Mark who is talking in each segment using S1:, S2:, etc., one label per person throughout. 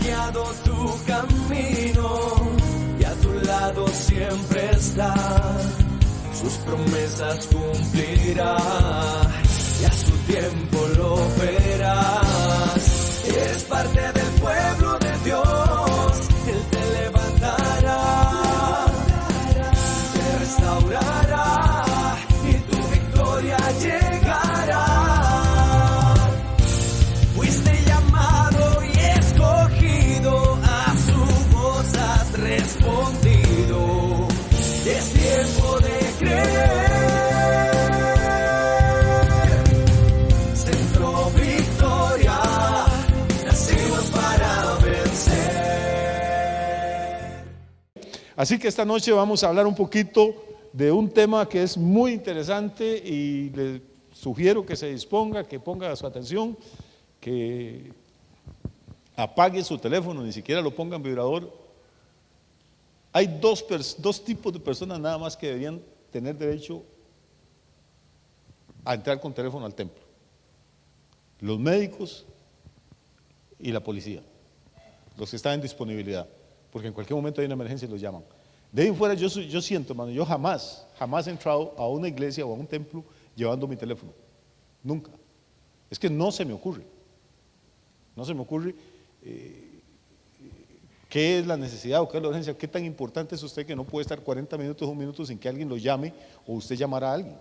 S1: guiado tu camino y a tu lado siempre está. Sus promesas cumplirá y a su tiempo lo verás. Eres parte del pueblo de Dios, Él te levantará, te restaurará y tu victoria llegará. Fuiste llamado y escogido, a su voz has respondido. Es tiempo de creer. Centro Victoria, nacimos para vencer.
S2: Así que esta noche vamos a hablar un poquito de un tema que es muy interesante y le sugiero que se disponga, que ponga su atención, que apague su teléfono, ni siquiera lo ponga en vibrador. Hay dos tipos de personas nada más que deberían tener derecho a entrar con teléfono al templo: los médicos y la policía, los que están en disponibilidad, porque en cualquier momento hay una emergencia y los llaman. De ahí en fuera yo siento, hermano, yo jamás he entrado a una iglesia o a un templo llevando mi teléfono, nunca. Es que no se me ocurre qué es la necesidad o qué es la urgencia, qué tan importante es usted que no puede estar 40 minutos, un minuto sin que alguien lo llame o usted llamara a alguien.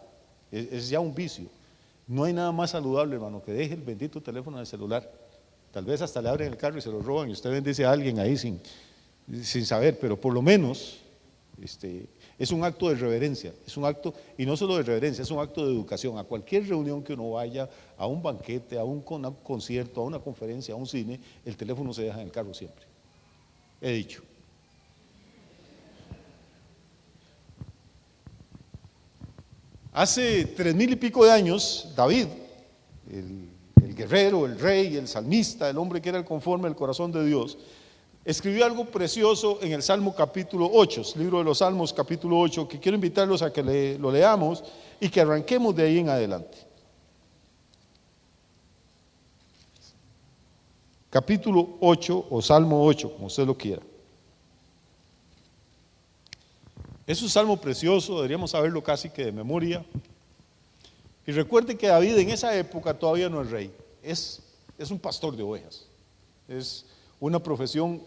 S2: Es ya un vicio. No hay nada más saludable, hermano, que deje el bendito teléfono del celular. Tal vez hasta le abren el carro y se lo roban y usted bendice a alguien ahí sin saber, pero por lo menos es un acto de reverencia, es un acto, y no solo de reverencia, es un acto de educación. A cualquier reunión que uno vaya, a un banquete, a un concierto, a una conferencia, a un cine, el teléfono se deja en el carro siempre. He dicho. Hace 3000 y pico de años, David, el guerrero, el rey, el salmista, el hombre que era el conforme al corazón de Dios, escribió algo precioso en el Salmo capítulo 8, libro de los Salmos capítulo 8, que quiero invitarlos a que lo leamos y que arranquemos de ahí en adelante. Capítulo 8 o Salmo 8, como usted lo quiera. Es un salmo precioso, deberíamos saberlo casi que de memoria. Y recuerde que David en esa época todavía no es rey, es un pastor de ovejas. Es una profesión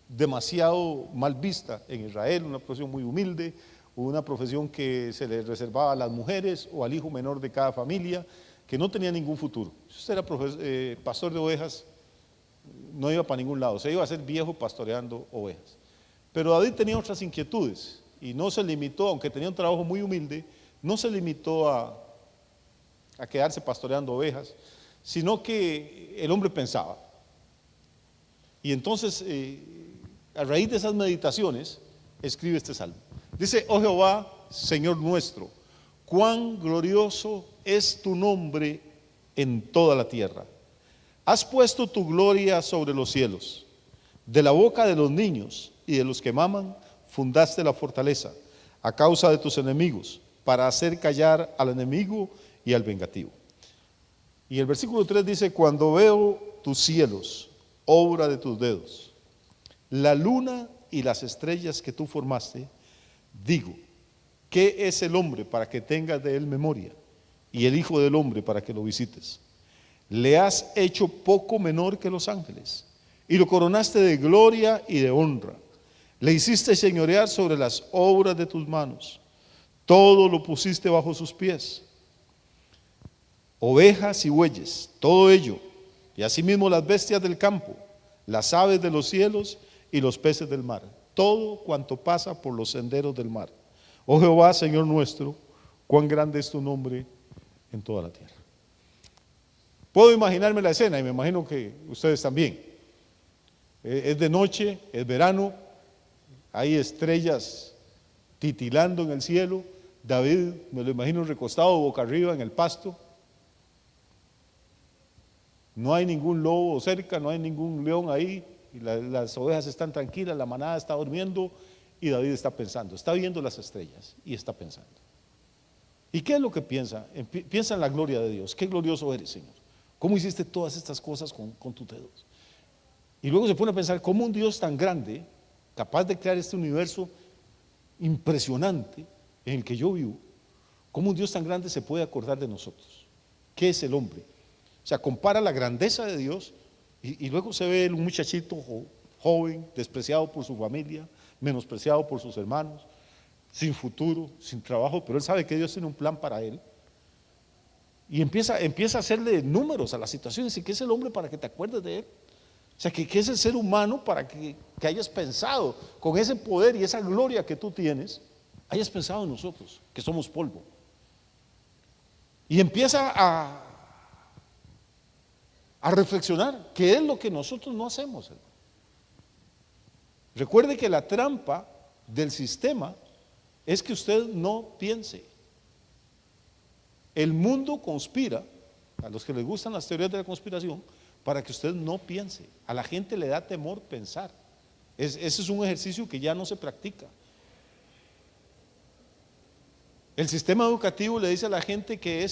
S2: demasiado mal vista en Israel, una profesión muy humilde, una profesión que se le reservaba a las mujeres o al hijo menor de cada familia, que no tenía ningún futuro. Si usted era pastor de ovejas, no iba para ningún lado, se iba a ser viejo pastoreando ovejas. Pero David tenía otras inquietudes y no se limitó, aunque tenía un trabajo muy humilde, no se limitó a quedarse pastoreando ovejas, sino que el hombre pensaba. Y entonces, a raíz de esas meditaciones, escribe este salmo. Dice: oh Jehová, Señor nuestro, cuán glorioso es tu nombre en toda la tierra. Has puesto tu gloria sobre los cielos. De la boca de los niños y de los que maman, fundaste la fortaleza a causa de tus enemigos, para hacer callar al enemigo y al vengativo. Y el versículo 3 dice: cuando veo tus cielos, obra de tus dedos, la luna y las estrellas que tú formaste, digo, ¿qué es el hombre para que tengas de él memoria? Y el hijo del hombre para que lo visites. Le has hecho poco menor que los ángeles, y lo coronaste de gloria y de honra. Le hiciste señorear sobre las obras de tus manos. Todo lo pusiste bajo sus pies. Ovejas y bueyes, todo ello, y asimismo las bestias del campo, las aves de los cielos y los peces del mar, todo cuanto pasa por los senderos del mar. Oh Jehová, Señor nuestro, cuán grande es tu nombre en toda la tierra. Puedo imaginarme la escena, y me imagino que ustedes también. Es de noche, es verano, hay estrellas titilando en el cielo. David, me lo imagino recostado boca arriba en el pasto. No hay ningún lobo cerca, no hay ningún león ahí, y las ovejas están tranquilas, la manada está durmiendo y David está pensando, está viendo las estrellas y está pensando. ¿Y qué es lo que piensa? Piensa en la gloria de Dios. Qué glorioso eres, Señor. ¿Cómo hiciste todas estas cosas con tus dedos? Y luego se pone a pensar cómo un Dios tan grande, capaz de crear este universo impresionante en el que yo vivo, cómo un Dios tan grande se puede acordar de nosotros. ¿Qué es el hombre? O sea, compara la grandeza de Dios y luego se ve un muchachito joven, despreciado por su familia, menospreciado por sus hermanos, sin futuro, sin trabajo, pero él sabe que Dios tiene un plan para él. Y empieza a hacerle números a la situación y dice, ¿qué es el hombre para que te acuerdes de él? O sea, ¿qué es el ser humano para que hayas pensado con ese poder y esa gloria que tú tienes, hayas pensado en nosotros, que somos polvo? Y empieza a reflexionar qué es lo que nosotros no hacemos. Recuerde que la trampa del sistema es que usted no piense. El mundo conspira, a los que les gustan las teorías de la conspiración, para que usted no piense. A la gente le da temor pensar. Ese es un ejercicio que ya no se practica. El sistema educativo le dice a la gente que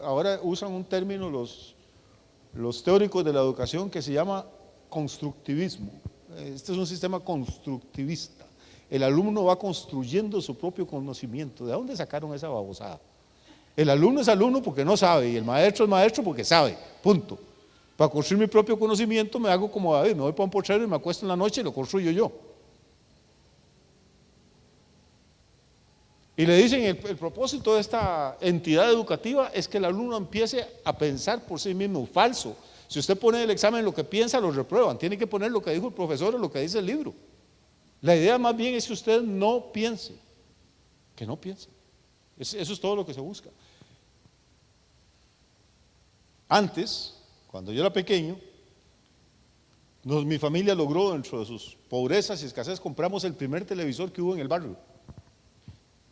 S2: ahora usan un término los teóricos de la educación que se llama constructivismo. Este es un sistema constructivista. El alumno va construyendo su propio conocimiento. ¿De dónde sacaron esa babosada? El alumno es alumno porque no sabe y el maestro es maestro porque sabe, punto. Para construir mi propio conocimiento me hago como David, me voy para un potrero y me acuesto en la noche y lo construyo yo. Y le dicen, el propósito de esta entidad educativa es que el alumno empiece a pensar por sí mismo. Falso. Si usted pone en el examen lo que piensa, lo reprueban. Tiene que poner lo que dijo el profesor o lo que dice el libro. La idea más bien es que usted no piense, que no piense. Eso es todo lo que se busca. Antes, cuando yo era pequeño, mi familia logró, dentro de sus pobrezas y escasez, compramos el primer televisor que hubo en el barrio.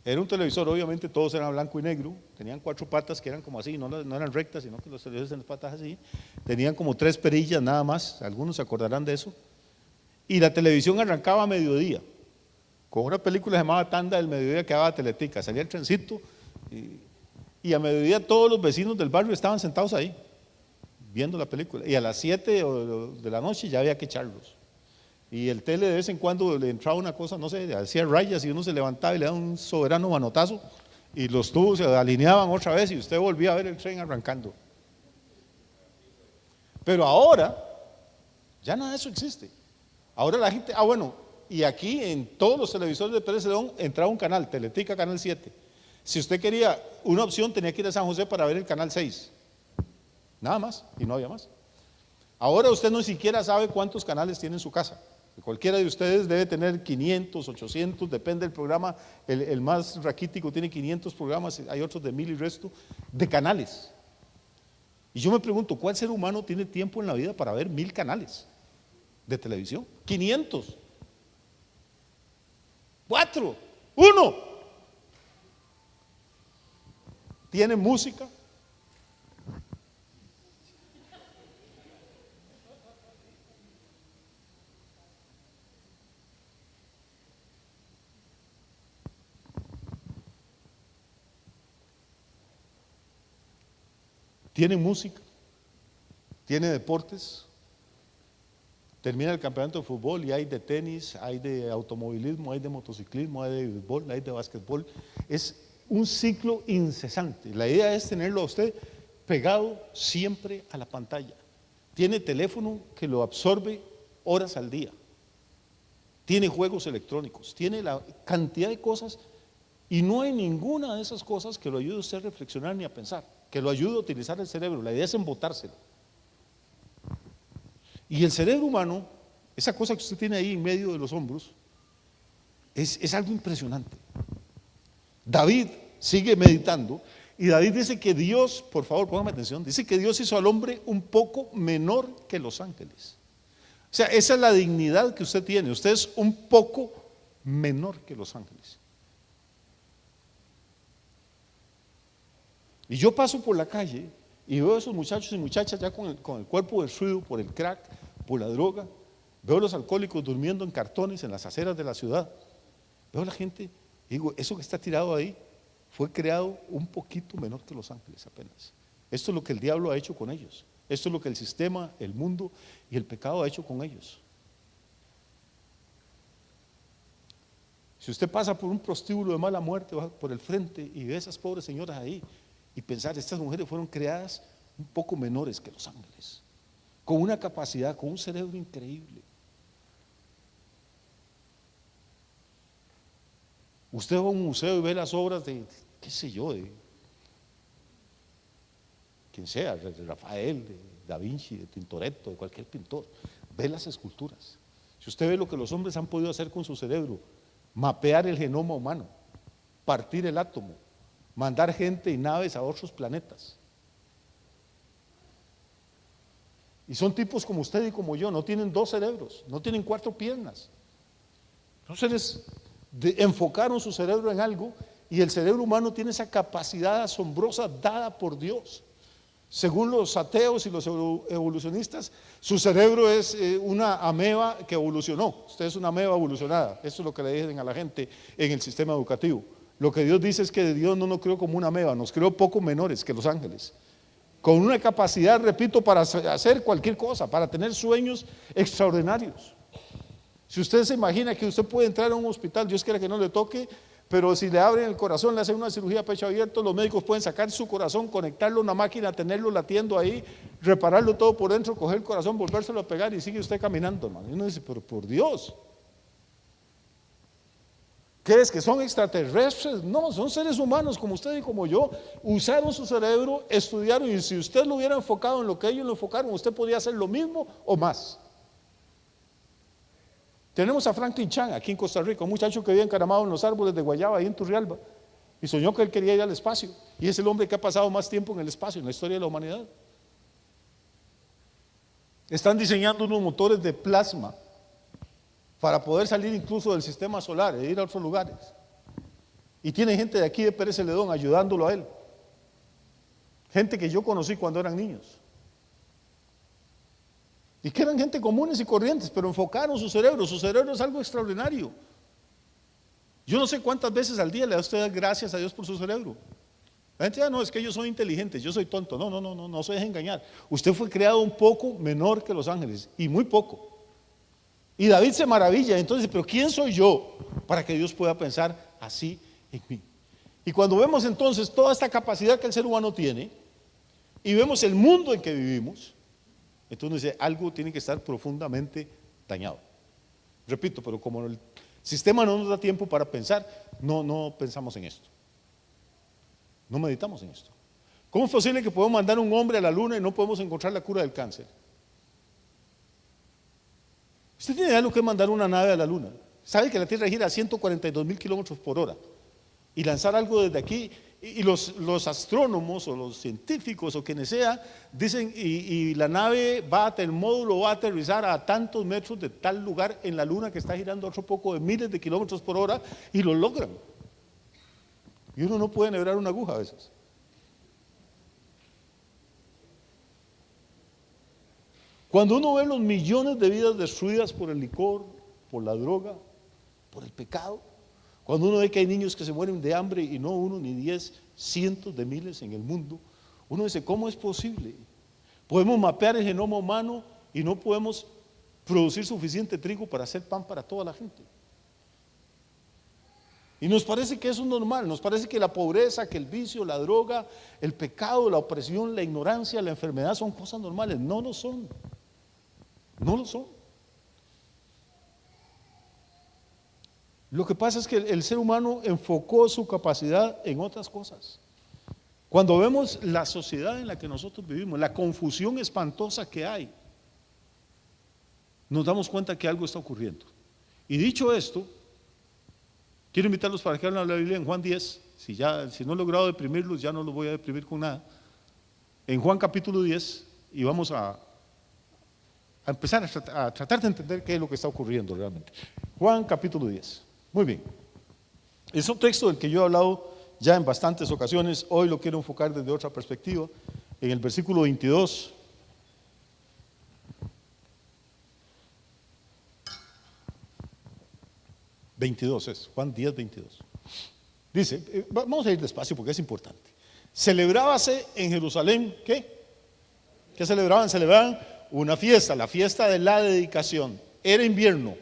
S2: Era un televisor, obviamente todos eran blanco y negro, tenían 4 patas que eran como así, no eran rectas, sino que los televisores tenían patas así, tenían como 3 perillas nada más, algunos se acordarán de eso, y la televisión arrancaba a mediodía, con una película llamada Tanda del Mediodía que daba Teletica, salía el trencito, y a mediodía todos los vecinos del barrio estaban sentados ahí, viendo la película, y a las 7 de la noche ya había que echarlos. Y el tele de vez en cuando le entraba una cosa, no sé, hacía rayas y uno se levantaba y le daba un soberano manotazo y los tubos se alineaban otra vez y usted volvía a ver el tren arrancando. Pero ahora, ya nada de eso existe. Ahora la gente, bueno, y aquí en todos los televisores de Pérez Celedón entraba un canal, Teletica, canal 7. Si usted quería una opción, tenía que ir a San José para ver el canal 6. Nada más, y no había más. Ahora usted no siquiera sabe cuántos canales tiene en su casa. Cualquiera de ustedes debe tener 500, 800, depende del programa. El más raquítico tiene 500 programas, hay otros de 1000 y resto, de canales. Y yo me pregunto, ¿cuál ser humano tiene tiempo en la vida para ver 1000 canales de televisión? 500. 4. 1. Tiene música. Tiene música, tiene deportes, termina el campeonato de fútbol y hay de tenis, hay de automovilismo, hay de motociclismo, hay de béisbol, hay de básquetbol. Es un ciclo incesante. La idea es tenerlo a usted pegado siempre a la pantalla. Tiene teléfono que lo absorbe horas al día. Tiene juegos electrónicos, tiene la cantidad de cosas y no hay ninguna de esas cosas que lo ayude a usted a reflexionar ni a pensar, que lo ayude a utilizar el cerebro. La idea es embotárselo. Y el cerebro humano, esa cosa que usted tiene ahí en medio de los hombros, es algo impresionante. David sigue meditando y David dice que Dios, por favor póngame atención, dice que Dios hizo al hombre un poco menor que los ángeles. O sea, esa es la dignidad que usted tiene. Usted es un poco menor que los ángeles. Y yo paso por la calle y veo a esos muchachos y muchachas ya con el cuerpo destruido por el crack, por la droga. Veo a los alcohólicos durmiendo en cartones en las aceras de la ciudad. Veo a la gente y digo, eso que está tirado ahí fue creado un poquito menor que los ángeles apenas. Esto es lo que el diablo ha hecho con ellos. Esto es lo que el sistema, el mundo y el pecado ha hecho con ellos. Si usted pasa por un prostíbulo de mala muerte, va por el frente y ve a esas pobres señoras ahí y pensar, estas mujeres fueron creadas un poco menores que los ángeles, con una capacidad, con un cerebro increíble. Usted va a un museo y ve las obras de, qué sé yo, de quien sea, de Rafael, de Da Vinci, de Tintoretto, de cualquier pintor, ve las esculturas. Si usted ve lo que los hombres han podido hacer con su cerebro, mapear el genoma humano, partir el átomo, mandar gente y naves a otros planetas. Y son tipos como usted y como yo, no tienen 2 cerebros, no tienen 4 piernas. Entonces enfocaron su cerebro en algo y el cerebro humano tiene esa capacidad asombrosa dada por Dios. Según los ateos y los evolucionistas, su cerebro es una ameba que evolucionó. Usted es una ameba evolucionada. Eso es lo que le dicen a la gente en el sistema educativo. Lo que Dios dice es que Dios no nos creó como una ameba, nos creó poco menores que los ángeles, con una capacidad, repito, para hacer cualquier cosa, para tener sueños extraordinarios. Si usted se imagina que usted puede entrar a un hospital, Dios quiera que no le toque, pero si le abren el corazón, le hacen una cirugía a pecho abierto, los médicos pueden sacar su corazón, conectarlo a una máquina, tenerlo latiendo ahí, repararlo todo por dentro, coger el corazón, volvérselo a pegar y sigue usted caminando, hermano. Y uno dice, pero por Dios, ¿qué es? ¿Que son extraterrestres? No, son seres humanos como usted y como yo. Usaron su cerebro, estudiaron, y si usted lo hubiera enfocado en lo que ellos lo enfocaron, usted podría hacer lo mismo o más. Tenemos a Franklin Chan aquí en Costa Rica, un muchacho que vive encaramado en los árboles de guayaba ahí en Turrialba, y soñó que él quería ir al espacio, y es el hombre que ha pasado más tiempo en el espacio en la historia de la humanidad. Están diseñando unos motores de plasma para poder salir incluso del sistema solar e ir a otros lugares, y tiene gente de aquí de Pérez Celedón ayudándolo a él, gente que yo conocí cuando eran niños y que eran gente comunes y corrientes, pero enfocaron su cerebro es algo extraordinario. Yo no sé cuántas veces al día le da usted gracias a Dios por su cerebro. La gente dice, no, es que yo soy inteligente, yo soy tonto. No se deje engañar. Usted fue creado un poco menor que los ángeles, y muy poco. Y David se maravilla, entonces, pero ¿quién soy yo para que Dios pueda pensar así en mí? Y cuando vemos entonces toda esta capacidad que el ser humano tiene, y vemos el mundo en que vivimos, entonces dice, algo tiene que estar profundamente dañado. Repito, pero como el sistema no nos da tiempo para pensar, no pensamos en esto. No meditamos en esto. ¿Cómo es posible que podemos mandar un hombre a la luna y no podemos encontrar la cura del cáncer? ¿Usted tiene idea de lo que es mandar una nave a la luna? ¿Sabe que la Tierra gira a 142.000 kilómetros por hora? Y lanzar algo desde aquí, y los astrónomos o los científicos o quienes sea dicen, y la nave el módulo va a aterrizar a tantos metros de tal lugar en la luna que está girando otro poco de miles de kilómetros por hora, y lo logran. Y uno no puede enhebrar una aguja a veces. Cuando uno ve los millones de vidas destruidas por el licor, por la droga, por el pecado, cuando uno ve que hay niños que se mueren de hambre, y no 1 ni 10, cientos de miles en el mundo, uno dice, ¿cómo es posible? Podemos mapear el genoma humano y no podemos producir suficiente trigo para hacer pan para toda la gente. Y nos parece que eso es normal, nos parece que la pobreza, que el vicio, la droga, el pecado, la opresión, la ignorancia, la enfermedad son cosas normales. No lo son. No lo son. Lo que pasa es que el ser humano enfocó su capacidad en otras cosas. Cuando vemos la sociedad en la que nosotros vivimos, la confusión espantosa que hay, nos damos cuenta que algo está ocurriendo. Y dicho esto, quiero invitarlos para que abran la Biblia en Juan 10. Si no he logrado deprimirlos, ya no los voy a deprimir con nada. En Juan capítulo 10, y vamos a empezar a tratar de entender qué es lo que está ocurriendo realmente. Juan capítulo 10. Muy bien. Es un texto del que yo he hablado ya en bastantes ocasiones. Hoy lo quiero enfocar desde otra perspectiva. En el versículo 22. Juan 10, 22. Dice, vamos a ir despacio porque es importante. Celebrábase en Jerusalén, ¿qué? ¿Qué celebraban? Celebraban una fiesta, la fiesta de la dedicación. Era invierno.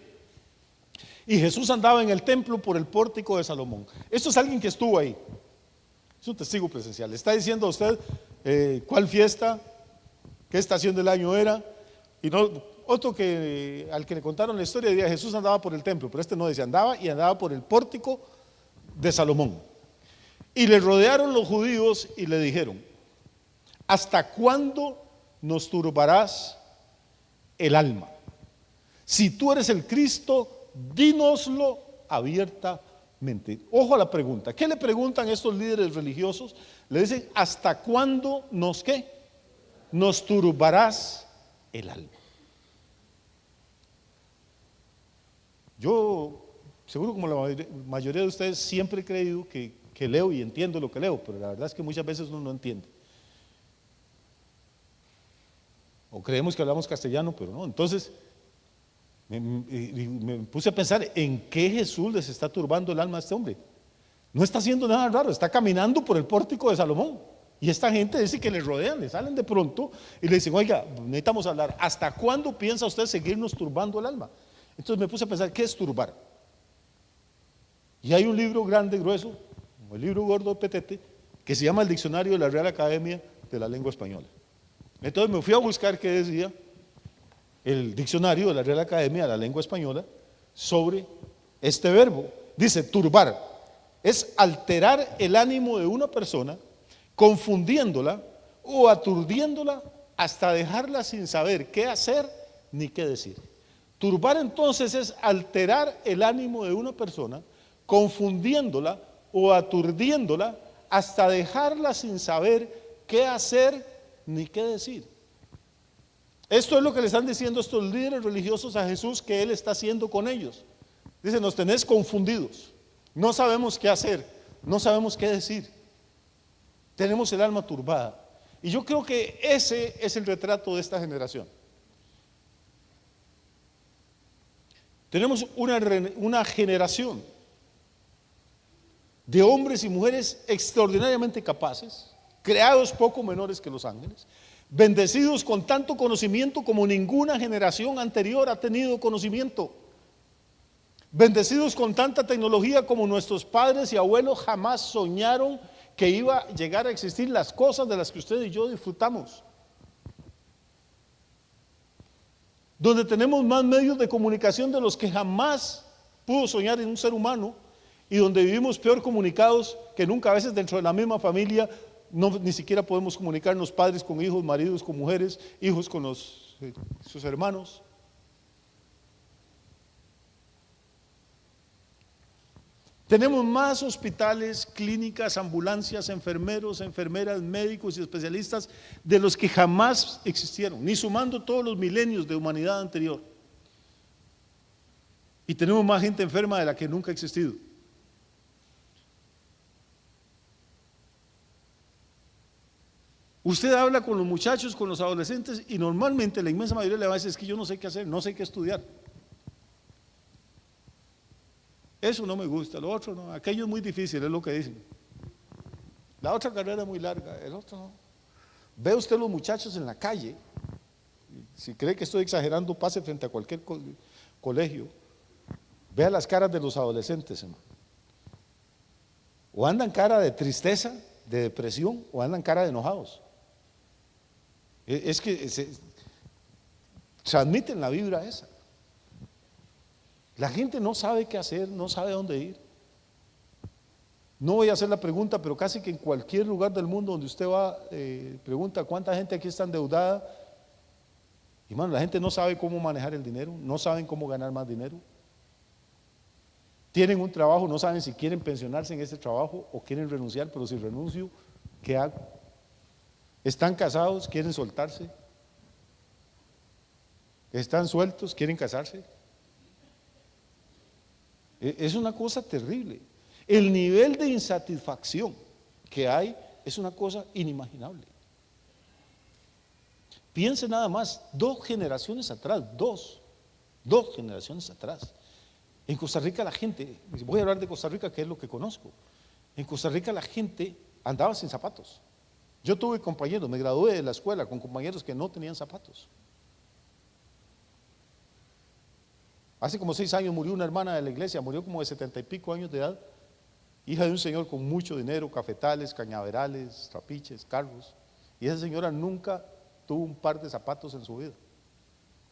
S2: Y Jesús andaba en el templo por el pórtico de Salomón. Esto es alguien que estuvo ahí. Es un testigo presencial. Le está diciendo a usted cuál fiesta, qué estación del año era. Y no, otro que al que le contaron la historia decía Jesús andaba por el templo, pero este no decía, andaba por el pórtico de Salomón. Y le rodearon los judíos y le dijeron: ¿hasta cuándo nos turbarás el alma? Si tú eres el Cristo, dínoslo abiertamente. Ojo a la pregunta. ¿Qué le preguntan estos líderes religiosos? Le dicen: ¿hasta cuándo nos qué? Nos turbarás el alma. Yo, seguro como la mayoría de ustedes, siempre he creído que leo y entiendo lo que leo, pero la verdad es que muchas veces uno no entiende. O creemos que hablamos castellano, pero no. Entonces me puse a pensar en qué Jesús les está turbando el alma a este hombre. No está haciendo nada raro, está caminando por el pórtico de Salomón. Y esta gente dice que le rodean, le salen de pronto y le dicen: oiga, necesitamos hablar. ¿Hasta cuándo piensa usted seguirnos turbando el alma? Entonces me puse a pensar, ¿qué es turbar? Y hay un libro grande, grueso, el libro gordo petete, que se llama el Diccionario de la Real Academia de la Lengua Española. Entonces me fui a buscar qué decía el diccionario de la Real Academia de la Lengua Española sobre este verbo. Dice: turbar es alterar el ánimo de una persona, confundiéndola o aturdiéndola hasta dejarla sin saber qué hacer ni qué decir. Turbar entonces es alterar el ánimo de una persona, confundiéndola o aturdiéndola hasta dejarla sin saber qué hacer ni qué decir. Esto es lo que le están diciendo estos líderes religiosos a Jesús que Él está haciendo con ellos. Dice: nos tenés confundidos, no sabemos qué hacer, no sabemos qué decir, tenemos el alma turbada. Y yo creo que ese es el retrato de esta generación. Tenemos una generación de hombres y mujeres extraordinariamente capaces, creados poco menores que los ángeles, bendecidos con tanto conocimiento como ninguna generación anterior ha tenido conocimiento, bendecidos con tanta tecnología como nuestros padres y abuelos jamás soñaron que iba a llegar a existir las cosas de las que usted y yo disfrutamos, donde tenemos más medios de comunicación de los que jamás pudo soñar en un ser humano, y donde vivimos peor comunicados que nunca. A veces dentro de la misma familia ni siquiera podemos comunicarnos, padres con hijos, maridos con mujeres, hijos con sus hermanos. Tenemos más hospitales, clínicas, ambulancias, enfermeros, enfermeras, médicos y especialistas de los que jamás existieron, ni sumando todos los milenios de humanidad anterior. Y tenemos más gente enferma de la que nunca ha existido. Usted habla con los muchachos, con los adolescentes, y normalmente la inmensa mayoría le va a decir: es que yo no sé qué hacer, no sé qué estudiar. Eso no me gusta, lo otro no, aquello es muy difícil, es lo que dicen. La otra carrera es muy larga, el otro no. Ve usted los muchachos en la calle, si cree que estoy exagerando, pase frente a cualquier colegio, vea las caras de los adolescentes, hermano. O andan cara de tristeza, de depresión, o andan cara de enojados. Es que transmiten la vibra esa. La gente no sabe qué hacer, no sabe dónde ir. No voy a hacer la pregunta, pero casi que en cualquier lugar del mundo donde usted va, pregunta: ¿cuánta gente aquí está endeudada? Y hermano, la gente no sabe cómo manejar el dinero, no saben cómo ganar más dinero. Tienen un trabajo, no saben si quieren pensionarse en ese trabajo o quieren renunciar, pero si renuncio, ¿qué hago? Están casados, quieren soltarse. Están sueltos, quieren casarse. Es una cosa terrible. El nivel de insatisfacción que hay es una cosa inimaginable. Piense nada más, dos generaciones atrás, dos generaciones atrás. En Costa Rica la gente, voy a hablar de Costa Rica, que es lo que conozco. En Costa Rica la gente andaba sin zapatos. Yo tuve compañeros, me gradué de la escuela con compañeros que no tenían zapatos. Hace como 6 años murió una hermana de la iglesia, murió como de 70 y pico años de edad, hija de un señor con mucho dinero, cafetales, cañaverales, trapiches, carros. Y esa señora nunca tuvo un par de zapatos en su vida,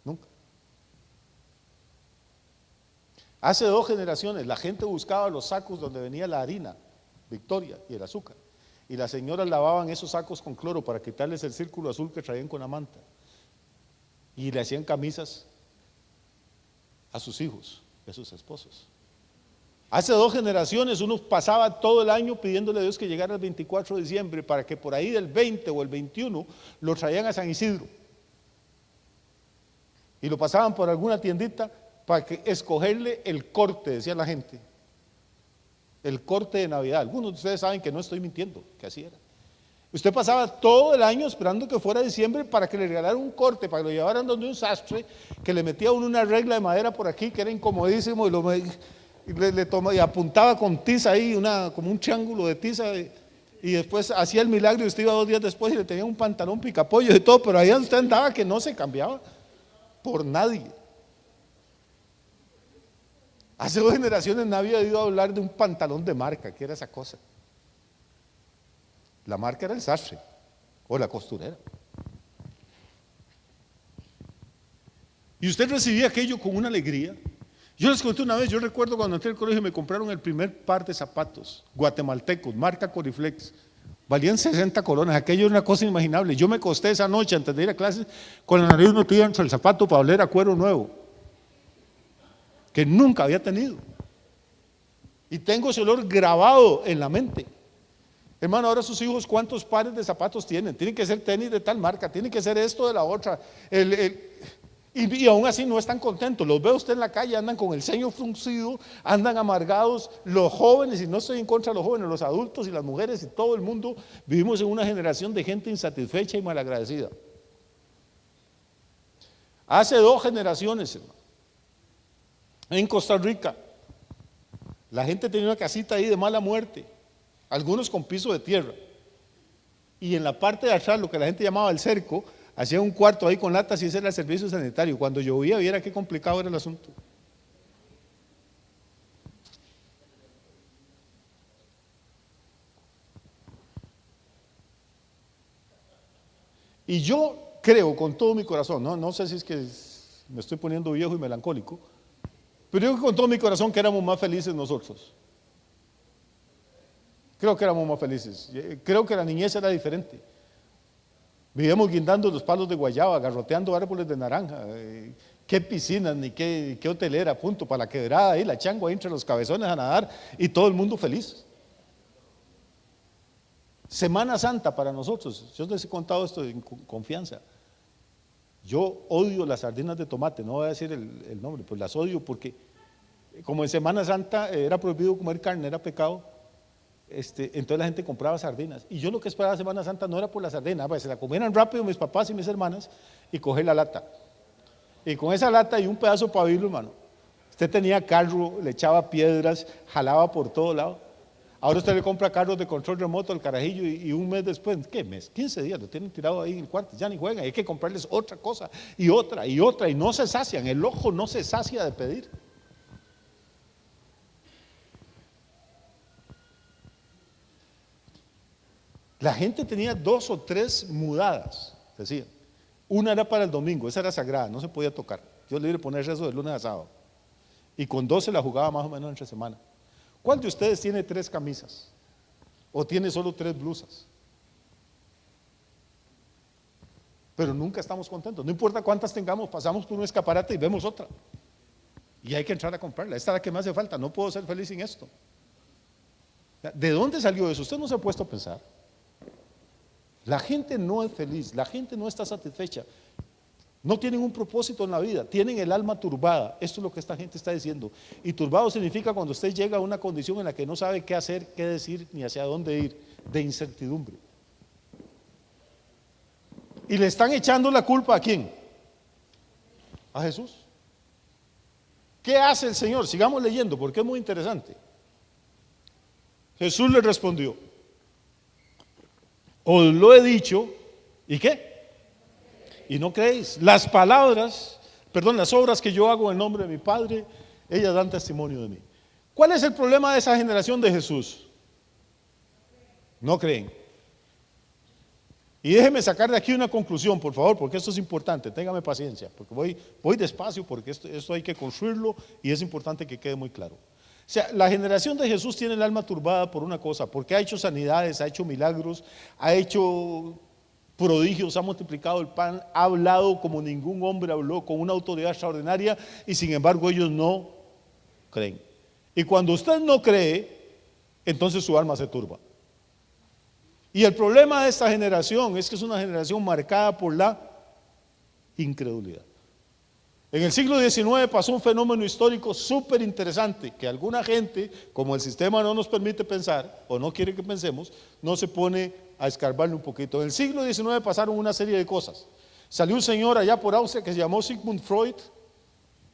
S2: nunca. Hace 2 generaciones la gente buscaba los sacos donde venía la harina, Victoria, y el azúcar. Y las señoras lavaban esos sacos con cloro para quitarles el círculo azul que traían con la manta. Y le hacían camisas a sus hijos y a sus esposos. Hace 2 generaciones uno pasaba todo el año pidiéndole a Dios que llegara el 24 de diciembre para que por ahí del 20 o el 21 lo traían a San Isidro. Y lo pasaban por alguna tiendita para que escogerle el corte, decía la gente. El corte de Navidad. Algunos de ustedes saben que no estoy mintiendo, que así era. Usted pasaba todo el año esperando que fuera diciembre para que le regalaran un corte, para que lo llevaran donde un sastre, que le metía una regla de madera por aquí que era incomodísimo y apuntaba con tiza ahí, como un triángulo de tiza, y después hacía el milagro y usted iba 2 días después y le tenía un pantalón picapollo y todo, pero ahí usted andaba que no se cambiaba por nadie. Hace 2 generaciones nadie había oído hablar de un pantalón de marca. ¿Qué era esa cosa? La marca era el sastre o la costurera. Y usted recibía aquello con una alegría. Yo les conté una vez, yo recuerdo cuando entré al colegio me compraron el primer par de zapatos guatemaltecos, marca Coriflex. Valían 60 colones, aquello era una cosa inimaginable. Yo me acosté esa noche antes de ir a clases con la nariz metida dentro del zapato para oler a cuero nuevo, que nunca había tenido. Y tengo ese olor grabado en la mente. Hermano, ahora sus hijos, ¿cuántos pares de zapatos tienen? Tienen que ser tenis de tal marca, tienen que ser esto de la otra. Y aún así no están contentos. Los ve usted en la calle, andan con el ceño fruncido, andan amargados. Los jóvenes, y no estoy en contra de los jóvenes, los adultos y las mujeres y todo el mundo, vivimos en una generación de gente insatisfecha y malagradecida. Hace 2 generaciones, hermano, en Costa Rica, la gente tenía una casita ahí de mala muerte, algunos con piso de tierra, y en la parte de atrás, lo que la gente llamaba el cerco, hacía un cuarto ahí con latas y ese era el servicio sanitario. Cuando llovía, viera qué complicado era el asunto. Y yo creo con todo mi corazón, no sé si es que me estoy poniendo viejo y melancólico, pero yo creo con todo mi corazón que éramos más felices nosotros. Creo que éramos más felices. Creo que la niñez era diferente. Vivíamos guindando los palos de guayaba, garroteando árboles de naranja. Qué piscinas, ni qué hotelera, punto, para la quebrada ahí, la changua ahí entre los cabezones a nadar y todo el mundo feliz. Semana Santa para nosotros, yo les he contado esto en confianza. Yo odio las sardinas de tomate, no voy a decir el nombre, pues las odio porque como en Semana Santa era prohibido comer carne, era pecado. Entonces la gente compraba sardinas y yo lo que esperaba Semana Santa no era por la sardina, pues se la comieran rápido mis papás y mis hermanas y coger la lata y con esa lata y un pedazo de pabilo, hermano, usted tenía carro, le echaba piedras, jalaba por todo lado. Ahora usted le compra carros de control remoto al carajillo y un mes después, ¿qué mes? 15 días lo tienen tirado ahí en el cuarto, ya ni juegan, hay que comprarles otra cosa y otra y otra y no se sacian, el ojo no se sacia de pedir. La gente tenía 2 o 3 mudadas, decían. Una era para el domingo, esa era sagrada, no se podía tocar. Dios libre poner eso de lunes a sábado. Y con 2 se la jugaba más o menos entre semana. ¿Cuál de ustedes tiene 3 camisas? ¿O tiene solo 3 blusas? Pero nunca estamos contentos. No importa cuántas tengamos, pasamos por un escaparate y vemos otra. Y hay que entrar a comprarla. Esta es la que me hace falta. No puedo ser feliz sin esto. ¿De dónde salió eso? Usted no se ha puesto a pensar. La gente no es feliz, la gente no está satisfecha, no tienen un propósito en la vida, tienen el alma turbada. Esto es lo que esta gente está diciendo. Y turbado significa cuando usted llega a una condición en la que no sabe qué hacer, qué decir, ni hacia dónde ir, de incertidumbre. Y le están echando la culpa ¿a quién? A Jesús. ¿Qué hace el Señor? Sigamos leyendo porque es muy interesante. Jesús le respondió: Os lo he dicho, ¿y qué? Y no creéis. Las obras que yo hago en nombre de mi Padre, ellas dan testimonio de mí. ¿Cuál es el problema de esa generación de Jesús? No creen. Y déjeme sacar de aquí una conclusión, por favor, porque esto es importante. Téngame paciencia, porque voy despacio, porque esto hay que construirlo y es importante que quede muy claro. O sea, la generación de Jesús tiene el alma turbada por una cosa, porque ha hecho sanidades, ha hecho milagros, ha hecho prodigios, ha multiplicado el pan, ha hablado como ningún hombre habló, con una autoridad extraordinaria, y sin embargo ellos no creen. Y cuando usted no cree, entonces su alma se turba. Y el problema de esta generación es que es una generación marcada por la incredulidad. En el siglo XIX pasó un fenómeno histórico súper interesante, que alguna gente, como el sistema no nos permite pensar, o no quiere que pensemos, no se pone a escarbarle un poquito. En el siglo XIX pasaron una serie de cosas. Salió un señor allá por Austria que se llamó Sigmund Freud,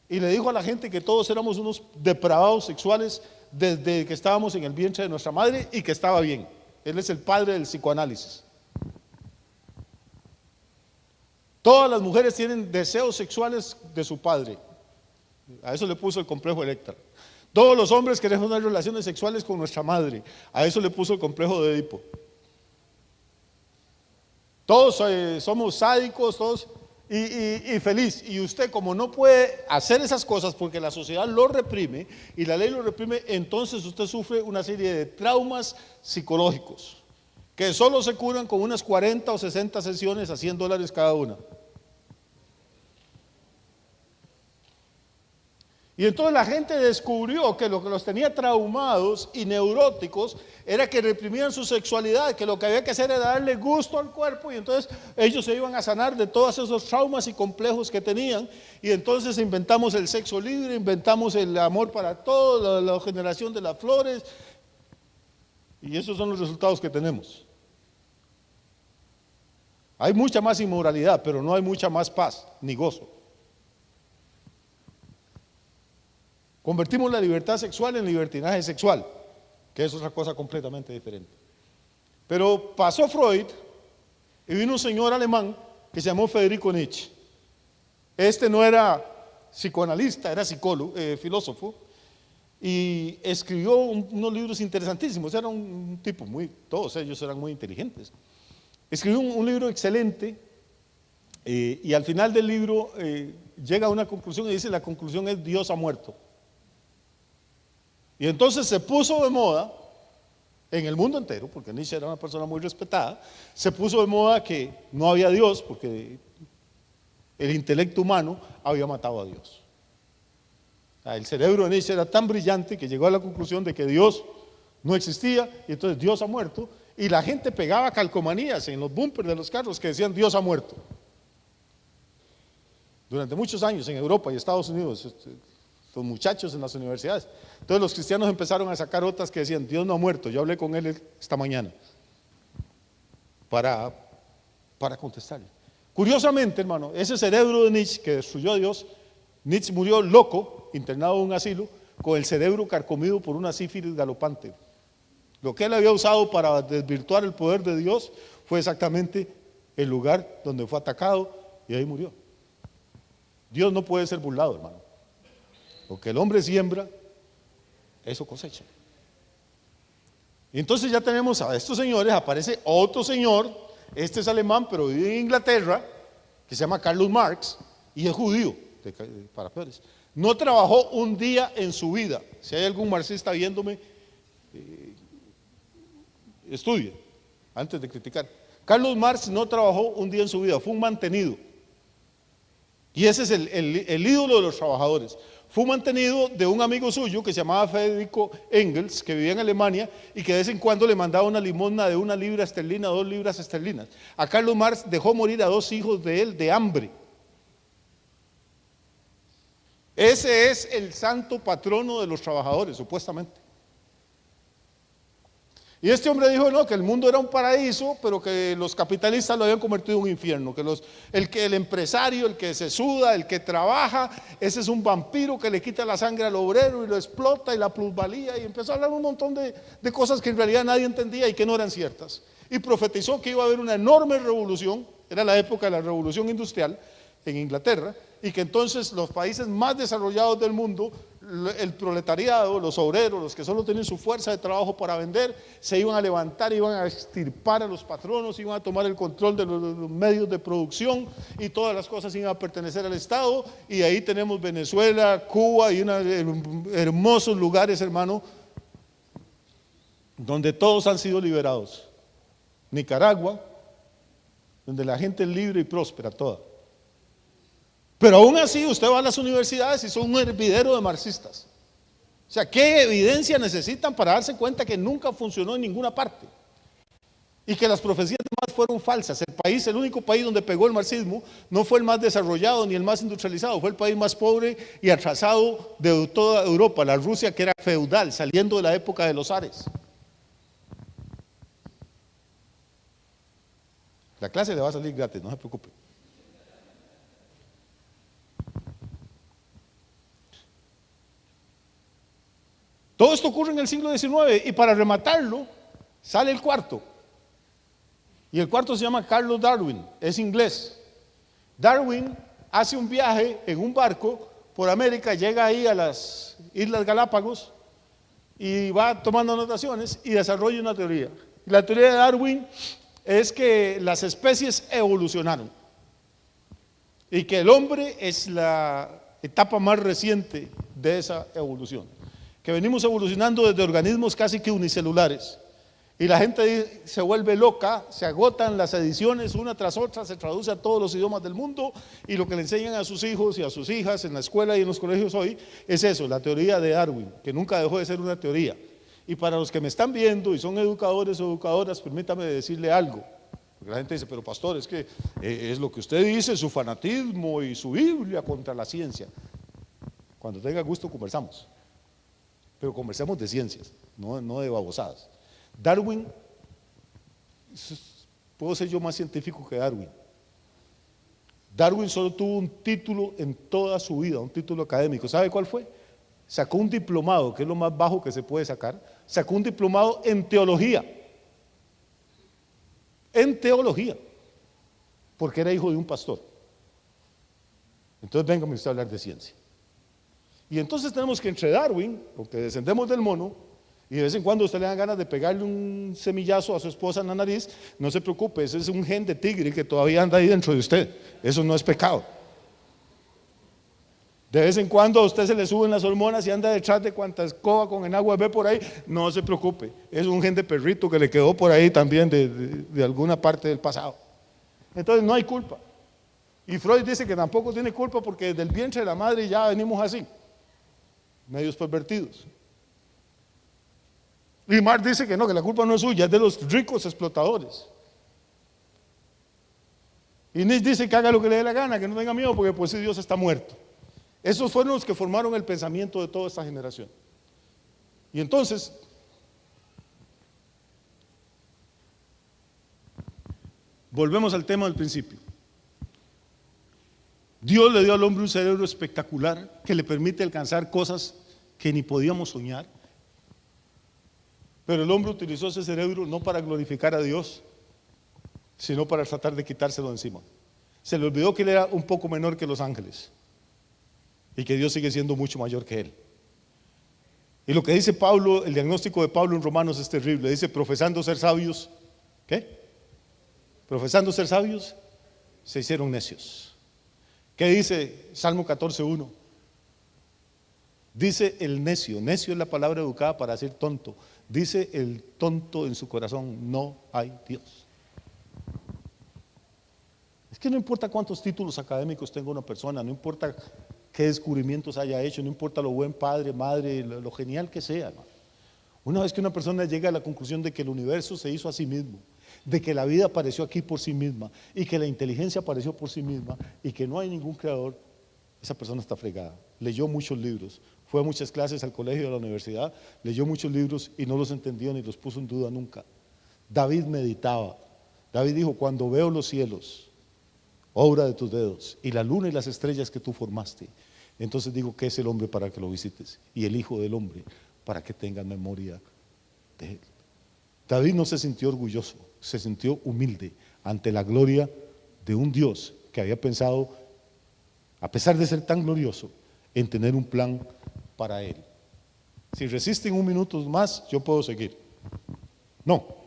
S2: y le dijo a la gente que todos éramos unos depravados sexuales desde que estábamos en el vientre de nuestra madre y que estaba bien. Él es el padre del psicoanálisis. Todas las mujeres tienen deseos sexuales de su padre. A eso le puso el complejo Electra. Todos los hombres queremos tener relaciones sexuales con nuestra madre. A eso le puso el complejo de Edipo. Todos somos sádicos, todos y feliz. Y usted, como no puede hacer esas cosas porque la sociedad lo reprime y la ley lo reprime, entonces usted sufre una serie de traumas psicológicos que solo se curan con unas 40 o 60 sesiones a $100 cada una. Y entonces la gente descubrió que lo que los tenía traumados y neuróticos era que reprimían su sexualidad, que lo que había que hacer era darle gusto al cuerpo, y entonces ellos se iban a sanar de todos esos traumas y complejos que tenían. Y entonces inventamos el sexo libre, inventamos el amor para todos, la generación de las flores, y esos son los resultados que tenemos. Hay mucha más inmoralidad, pero no hay mucha más paz ni gozo. Convertimos la libertad sexual en libertinaje sexual, que es otra cosa completamente diferente. Pero pasó Freud y vino un señor alemán que se llamó Friedrich Nietzsche. Este no era psicoanalista, era psicólogo, filósofo, y escribió unos libros interesantísimos. Era un tipo todos ellos eran muy inteligentes. Escribió un libro excelente, y al final del libro llega a una conclusión y dice: la conclusión es Dios ha muerto. Y entonces se puso de moda en el mundo entero, porque Nietzsche era una persona muy respetada, se puso de moda que no había Dios porque el intelecto humano había matado a Dios. El cerebro de Nietzsche era tan brillante que llegó a la conclusión de que Dios no existía, y entonces Dios ha muerto, y la gente pegaba calcomanías en los bumpers de los carros que decían Dios ha muerto. Durante muchos años en Europa y Estados Unidos, los muchachos en las universidades. Entonces los cristianos empezaron a sacar otras que decían Dios no ha muerto. Yo hablé con él esta mañana para contestarle. Curiosamente, hermano, ese cerebro de Nietzsche que destruyó a Dios, Nietzsche murió loco, internado en un asilo, con el cerebro carcomido por una sífilis galopante. Lo que él había usado para desvirtuar el poder de Dios fue exactamente el lugar donde fue atacado, y ahí murió. Dios no puede ser burlado, hermano. Lo que el hombre siembra, eso cosecha. Y entonces ya tenemos a estos señores. Aparece otro señor, este es alemán pero vive en Inglaterra, que se llama Karl Marx y es judío, para peores. No trabajó un día en su vida. Si hay algún marxista viéndome, estudie antes de criticar. Karl Marx no trabajó un día en su vida, fue un mantenido. Y ese es el ídolo de los trabajadores. Fue mantenido de un amigo suyo que se llamaba Federico Engels, que vivía en Alemania y que de vez en cuando le mandaba una limosna de 1 libra esterlina, 2 libras esterlinas. A Karl Marx dejó morir a 2 hijos de él de hambre. Ese es el santo patrono de los trabajadores, supuestamente. Y este hombre dijo no, que el mundo era un paraíso, pero que los capitalistas lo habían convertido en un infierno, que el empresario, el que se suda, el que trabaja, ese es un vampiro que le quita la sangre al obrero y lo explota, y la plusvalía, y empezó a hablar un montón de cosas que en realidad nadie entendía y que no eran ciertas. y profetizó que iba a haber una enorme revolución. Era la época de la revolución industrial en Inglaterra, y que entonces los países más desarrollados del mundo, el proletariado, los obreros, los que solo tenían su fuerza de trabajo para vender, se iban a levantar, iban a extirpar a los patronos, iban a tomar el control de los medios de producción, y todas las cosas iban a pertenecer al Estado. Y ahí tenemos Venezuela, Cuba y unos hermosos lugares, hermano, donde todos han sido liberados. Nicaragua, donde la gente es libre y próspera toda. Pero aún así usted va a las universidades y son un hervidero de marxistas. O sea, ¿qué evidencia necesitan para darse cuenta que nunca funcionó en ninguna parte? Y que las profecías demás fueron falsas. El único país donde pegó el marxismo no fue el más desarrollado ni el más industrializado, fue el país más pobre y atrasado de toda Europa, la Rusia, que era feudal, saliendo de la época de los zares. La clase le va a salir gratis, no se preocupe. Todo esto ocurre en el siglo XIX, y para rematarlo sale el cuarto. Y el cuarto se llama Carlos Darwin, es inglés. Darwin hace un viaje en un barco por América, llega ahí a las Islas Galápagos y va tomando anotaciones y desarrolla una teoría. Y la teoría de Darwin es que las especies evolucionaron y que el hombre es la etapa más reciente de esa evolución, que venimos evolucionando desde organismos casi que unicelulares. Y la gente se vuelve loca, se agotan las ediciones una tras otra, se traduce a todos los idiomas del mundo, y lo que le enseñan a sus hijos y a sus hijas en la escuela y en los colegios hoy es eso, la teoría de Darwin, que nunca dejó de ser una teoría. Y para los que me están viendo y son educadores o educadoras, permítame decirle algo, porque la gente dice, pero pastor, es que es lo que usted dice, su fanatismo y su Biblia contra la ciencia. Cuando tenga gusto conversamos, pero conversemos de ciencias, no de babosadas. Darwin, puedo ser yo más científico que Darwin. Darwin solo tuvo un título en toda su vida, un título académico. ¿Sabe cuál fue? Sacó un diplomado, que es lo más bajo que se puede sacar. Sacó un diplomado en teología. En teología. Porque era hijo de un pastor. Entonces véngame usted a hablar de ciencia. Y entonces tenemos que entre Darwin, porque descendemos del mono, y de vez en cuando usted le dan ganas de pegarle un semillazo a su esposa en la nariz, no se preocupe, ese es un gen de tigre que todavía anda ahí dentro de usted, eso no es pecado. De vez en cuando a usted se le suben las hormonas y anda detrás de cuantas escoba con enagua ve por ahí, no se preocupe, es un gen de perrito que le quedó por ahí también de alguna parte del pasado. Entonces no hay culpa. Y Freud dice que tampoco tiene culpa porque desde el vientre de la madre ya venimos así, medios pervertidos. Y Marx dice que no, que la culpa no es suya, es de los ricos explotadores. Y Nietzsche dice que haga lo que le dé la gana, que no tenga miedo, porque pues si Dios está muerto. Esos fueron los que formaron el pensamiento de toda esta generación. Y entonces, volvemos al tema del principio. Dios le dio al hombre un cerebro espectacular que le permite alcanzar cosas que ni podíamos soñar. Pero el hombre utilizó ese cerebro no para glorificar a Dios, sino para tratar de quitárselo encima. Se le olvidó que él era un poco menor que los ángeles y que Dios sigue siendo mucho mayor que él. Y lo que dice Pablo, el diagnóstico de Pablo en Romanos es terrible. Dice, profesando ser sabios, ¿qué? Profesando ser sabios, se hicieron necios. ¿Qué dice Salmo 14:1? Dice el necio, necio es la palabra educada para decir tonto. Dice el tonto en su corazón, no hay Dios. Es que no importa cuántos títulos académicos tenga una persona, no importa qué descubrimientos haya hecho, no importa lo buen padre, madre, lo genial que sea, ¿no? Una vez que una persona llega a la conclusión de que el universo se hizo a sí mismo, de que la vida apareció aquí por sí misma y que la inteligencia apareció por sí misma y que no hay ningún creador, esa persona está fregada. Leyó muchos libros, fue a muchas clases al colegio, a la universidad, leyó muchos libros y no los entendió ni los puso en duda nunca. David meditaba. David dijo, cuando veo los cielos, obra de tus dedos, y la luna y las estrellas que tú formaste, entonces digo que es el hombre para que lo visites y el hijo del hombre para que tengas memoria de él. David no se sintió orgulloso, se sintió humilde ante la gloria de un Dios que había pensado, a pesar de ser tan glorioso, en tener un plan para él. Si resisten un minuto más, yo puedo seguir. No.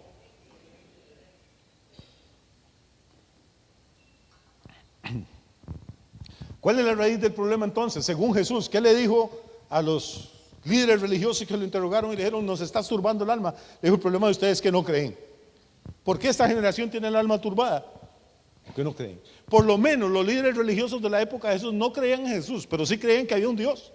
S2: ¿Cuál es la raíz del problema entonces? Según Jesús, ¿qué le dijo a los líderes religiosos que lo interrogaron y le dijeron, nos está turbando el alma? Le dijo, el problema de ustedes es que no creen. ¿Por qué esta generación tiene el alma turbada? Porque no creen. Por lo menos los líderes religiosos de la época de Jesús no creían en Jesús, pero sí creían que había un Dios.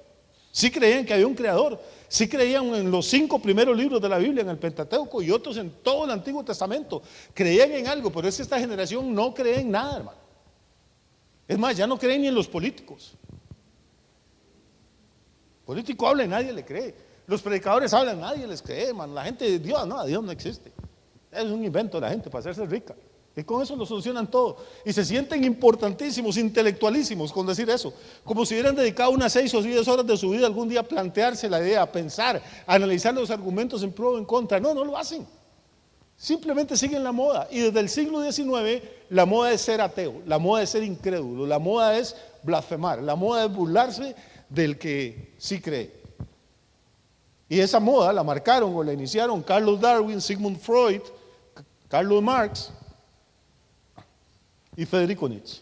S2: Sí creían que había un creador. Sí creían en los 5 primeros libros de la Biblia, en el Pentateuco y otros en todo el Antiguo Testamento. Creían en algo, pero es que esta generación no cree en nada, hermano. Es más, ya no creen ni en los políticos. El político habla y nadie le cree. Los predicadores hablan, nadie les cree, hermano. La gente de Dios, no, Dios no existe. Es un invento de la gente para hacerse rica. Y con eso lo solucionan todo. Y se sienten importantísimos, intelectualísimos con decir eso. Como si hubieran dedicado unas 6 o 10 horas de su vida algún día a plantearse la idea, a pensar, a analizar los argumentos en pro o en contra. No, no lo hacen. Simplemente siguen la moda. Y desde el siglo XIX la moda es ser ateo, la moda es ser incrédulo, la moda es blasfemar, la moda es burlarse del que sí cree. Y esa moda la marcaron o la iniciaron Carlos Darwin, Sigmund Freud, Karl Marx y Federico Nietzsche.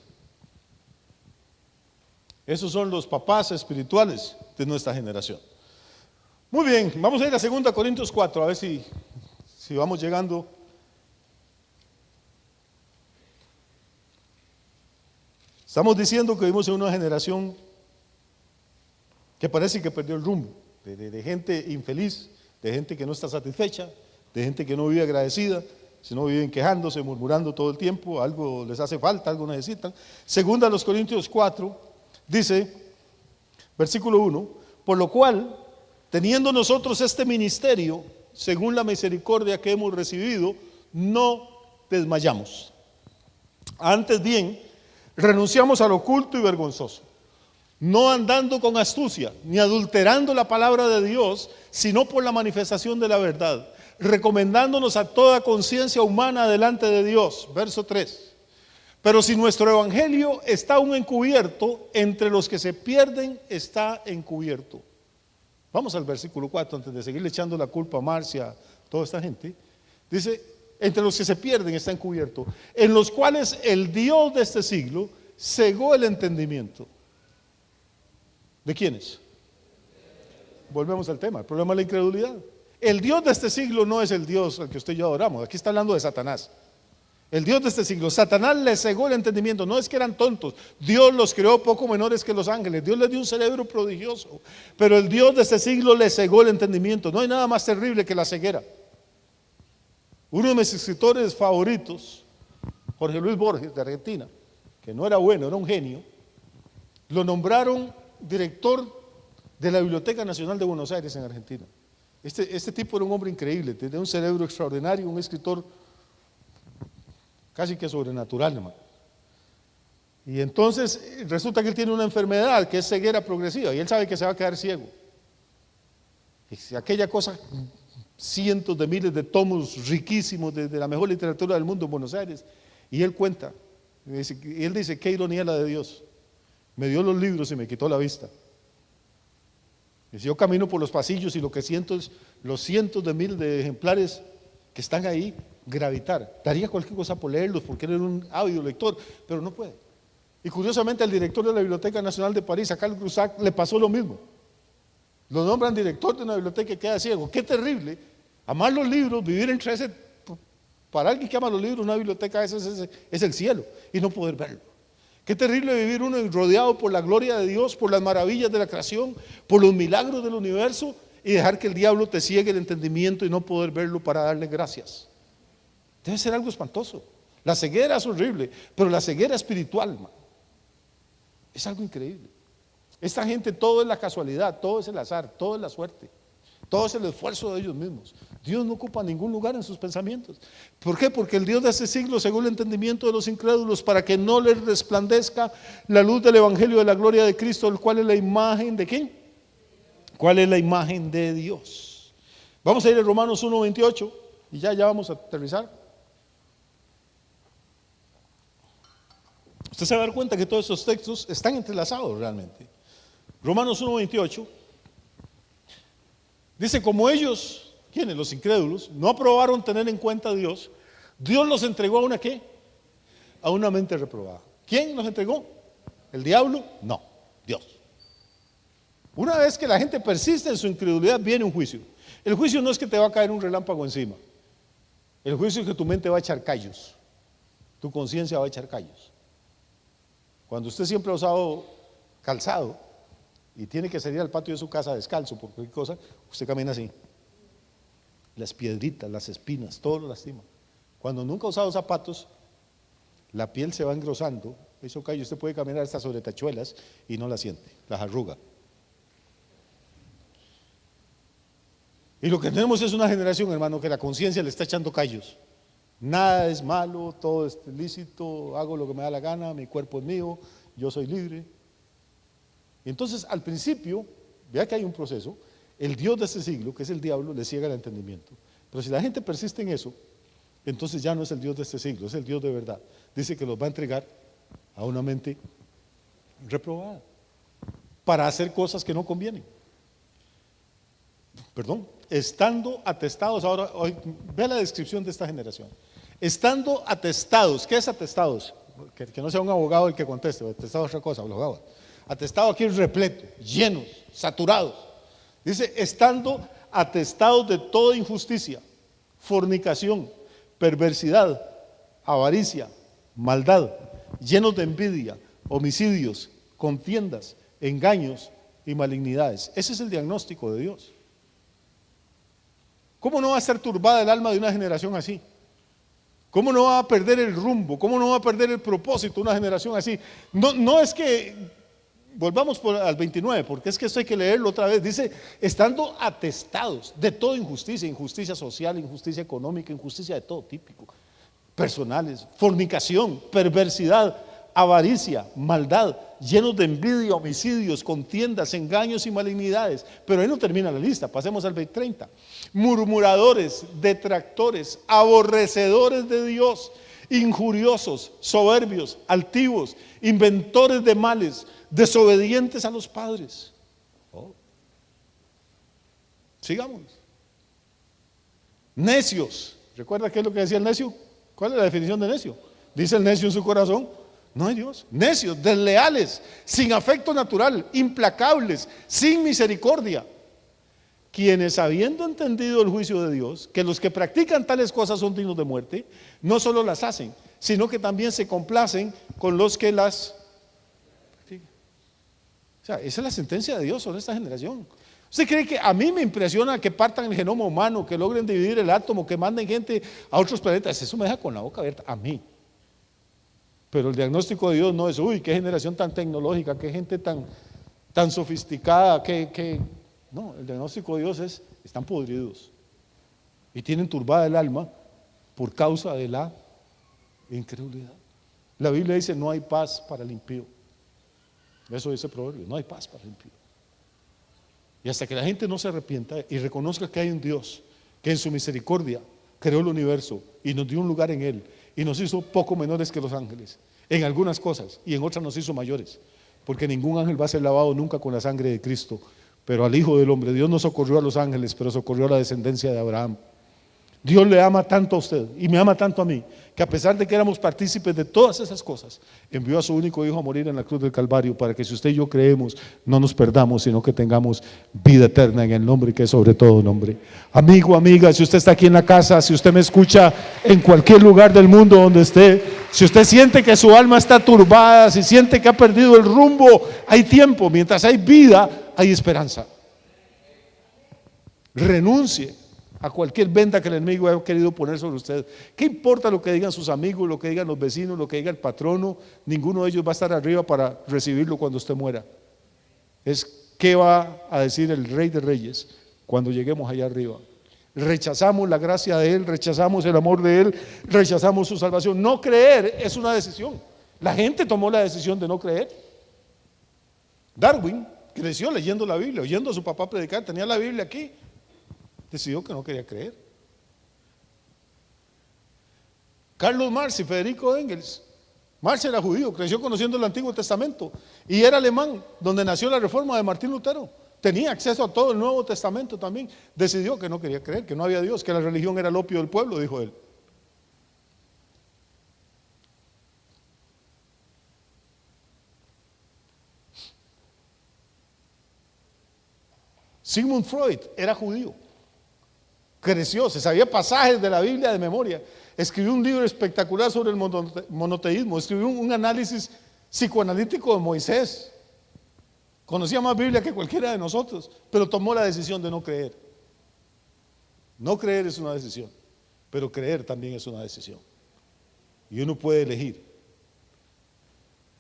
S2: Esos son los papás espirituales de nuestra generación. Muy bien, vamos a ir a 2 Corintios 4, a ver si vamos llegando. Estamos diciendo que vivimos en una generación que parece que perdió el rumbo, de gente infeliz, de gente que no está satisfecha, de gente que no vive agradecida, sino viven quejándose, murmurando todo el tiempo, algo les hace falta, algo necesitan. 2 Corintios 4 dice, versículo 1, por lo cual, teniendo nosotros este ministerio, según la misericordia que hemos recibido, no desmayamos. Antes bien, renunciamos a lo oculto y vergonzoso, no andando con astucia, ni adulterando la palabra de Dios, sino por la manifestación de la verdad, recomendándonos a toda conciencia humana delante de Dios. Verso 3. Pero si nuestro evangelio está aún encubierto, entre los que se pierden está encubierto. Vamos al versículo 4 antes de seguirle echando la culpa a Marcia, a toda esta gente. Dice, entre los que se pierden está encubierto, en los cuales el Dios de este siglo cegó el entendimiento. ¿De quiénes? Volvemos al tema, el problema es la incredulidad. El Dios de este siglo no es el Dios al que usted y yo adoramos. Aquí está hablando de Satanás. El Dios de este siglo, Satanás les cegó el entendimiento. No es que eran tontos, Dios los creó poco menores que los ángeles, Dios les dio un cerebro prodigioso, pero el Dios de este siglo les cegó el entendimiento. No hay nada más terrible que la ceguera. Uno de mis escritores favoritos, Jorge Luis Borges de Argentina, que no era bueno, era un genio, lo nombraron director de la Biblioteca Nacional de Buenos Aires en Argentina. Este tipo era un hombre increíble, tenía un cerebro extraordinario, un escritor casi que sobrenatural, hermano. Y entonces resulta que él tiene una enfermedad que es ceguera progresiva y él sabe que se va a quedar ciego. Y aquella cosa, cientos de miles de tomos riquísimos de la mejor literatura del mundo en Buenos Aires, y él cuenta, y él dice, qué ironía la de Dios, me dio los libros y me quitó la vista. Dice, yo camino por los pasillos y lo que siento es los cientos de miles de ejemplares que están ahí gravitar. Daría cualquier cosa por leerlos porque él era un ávido lector, pero no puede. Y curiosamente al director de la Biblioteca Nacional de París, a Carl Cruzat, le pasó lo mismo. Lo nombran director de una biblioteca y queda ciego. Qué terrible. Amar los libros, vivir entre ese, para alguien que ama los libros, una biblioteca es el cielo y no poder verlo. Qué terrible vivir uno rodeado por la gloria de Dios, por las maravillas de la creación, por los milagros del universo y dejar que el diablo te ciegue el entendimiento y no poder verlo para darle gracias. Debe ser algo espantoso. La ceguera es horrible, pero la ceguera espiritual, man, es algo increíble. Esta gente todo es la casualidad, todo es el azar, todo es la suerte, todo es el esfuerzo de ellos mismos. Dios no ocupa ningún lugar en sus pensamientos. ¿Por qué? Porque el Dios de ese siglo cegó el entendimiento de los incrédulos para que no les resplandezca la luz del evangelio de la gloria de Cristo, el cual es la imagen de ¿quién? ¿Cuál es la imagen de Dios? Vamos a ir a Romanos 1:28. y ya vamos a aterrizar. Usted se va a dar cuenta que todos esos textos están entrelazados realmente. Romanos 1:28 dice: como ellos, ¿quiénes? Los incrédulos, no aprobaron tener en cuenta a Dios, Dios los entregó a una ¿qué? A una mente reprobada. ¿Quién los entregó? ¿El diablo? No, Dios. Una vez que la gente persiste en su incredulidad, viene un juicio. El juicio no es que te va a caer un relámpago encima. El juicio es que tu mente va a echar callos, tu conciencia va a echar callos. Cuando usted siempre ha usado calzado y tiene que salir al patio de su casa descalzo por cualquier cosa, usted camina así. Las piedritas, las espinas, todo lo lastima. Cuando nunca ha usado zapatos, la piel se va engrosando, eso callo, usted puede caminar hasta sobre tachuelas y no la siente, las arruga. Y lo que tenemos es una generación, hermano, que la conciencia le está echando callos. Nada es malo, todo es lícito, hago lo que me da la gana, mi cuerpo es mío, yo soy libre. Y entonces al principio, vea que hay un proceso, el Dios de este siglo, que es el diablo, le ciega el entendimiento. Pero si la gente persiste en eso, entonces ya no es el Dios de este siglo, es el Dios de verdad. Dice que los va a entregar a una mente reprobada para hacer cosas que no convienen. Perdón, estando atestados. Ahora, hoy, vea la descripción de esta generación. Estando atestados. ¿Qué es atestados? Que no sea un abogado el que conteste, atestado es otra cosa, abogado. Atestado aquí es repleto, llenos, saturados. Dice, estando atestados de toda injusticia, fornicación, perversidad, avaricia, maldad, llenos de envidia, homicidios, contiendas, engaños y malignidades. Ese es el diagnóstico de Dios. ¿Cómo no va a estar turbada el alma de una generación así? ¿Cómo no va a perder el rumbo? ¿Cómo no va a perder el propósito una generación así? No es que, volvamos al 29, porque es que esto hay que leerlo otra vez. Dice, estando atestados de toda injusticia, injusticia social, injusticia económica, injusticia de todo típico, personales, fornicación, perversidad, avaricia, maldad, llenos de envidia, homicidios, contiendas, engaños y malignidades. Pero ahí no termina la lista, pasemos al 30. Murmuradores, detractores, aborrecedores de Dios, injuriosos, soberbios, altivos, inventores de males, desobedientes a los padres. Sigamos. Necios. ¿Recuerda qué es lo que decía el necio? ¿Cuál es la definición de necio? Dice el necio en su corazón: no hay Dios. Necios, desleales, sin afecto natural, implacables, sin misericordia, quienes, habiendo entendido el juicio de Dios, que los que practican tales cosas son dignos de muerte, no solo las hacen, sino que también se complacen con los que las practican. O sea, esa es la sentencia de Dios sobre esta generación. ¿Usted cree que a mí me impresiona que partan el genoma humano, que logren dividir el átomo, que manden gente a otros planetas? Eso me deja con la boca abierta, a mí. Pero el diagnóstico de Dios no es, uy, qué generación tan tecnológica, qué gente tan sofisticada, no, el diagnóstico de Dios es, están podridos y tienen turbada el alma por causa de la incredulidad. La Biblia dice, no hay paz para el impío. Eso dice el proverbio, no hay paz para el impío. Y hasta que la gente no se arrepienta y reconozca que hay un Dios que en su misericordia creó el universo y nos dio un lugar en él y nos hizo poco menores que los ángeles en algunas cosas y en otras nos hizo mayores, porque ningún ángel va a ser lavado nunca con la sangre de Cristo, pero al Hijo del Hombre. Dios no socorrió a los ángeles, pero socorrió a la descendencia de Abraham. Dios le ama tanto a usted y me ama tanto a mí, que a pesar de que éramos partícipes de todas esas cosas, envió a su único Hijo a morir en la cruz del Calvario, para que si usted y yo creemos, no nos perdamos, sino que tengamos vida eterna en el nombre que es sobre todo nombre. Amigo, amiga, si usted está aquí en la casa, si usted me escucha en cualquier lugar del mundo donde esté, si usted siente que su alma está turbada, si siente que ha perdido el rumbo, hay tiempo. Mientras hay vida, hay esperanza. Renuncie a cualquier venda que el enemigo haya querido poner sobre usted. ¿Qué importa lo que digan sus amigos, lo que digan los vecinos, lo que diga el patrono? Ninguno de ellos va a estar arriba para recibirlo cuando usted muera. Es qué va a decir el Rey de Reyes cuando lleguemos allá arriba. Rechazamos la gracia de Él, rechazamos el amor de Él, rechazamos su salvación. No creer es una decisión. La gente tomó la decisión de no creer. Darwin creció leyendo la Biblia, oyendo a su papá predicar, tenía la Biblia aquí. Decidió que no quería creer. Carlos Marx y Federico Engels. Marx era judío, creció conociendo el Antiguo Testamento y era alemán, donde nació la reforma de Martín Lutero. Tenía acceso a todo el Nuevo Testamento también. Decidió que no quería creer, que no había Dios, que la religión era el opio del pueblo, dijo él. Sigmund Freud era judío, creció, se sabía pasajes de la Biblia de memoria, escribió un libro espectacular sobre el monoteísmo, escribió un análisis psicoanalítico de Moisés, conocía más Biblia que cualquiera de nosotros, pero tomó la decisión de no creer. No creer es una decisión, pero creer también es una decisión, y uno puede elegir.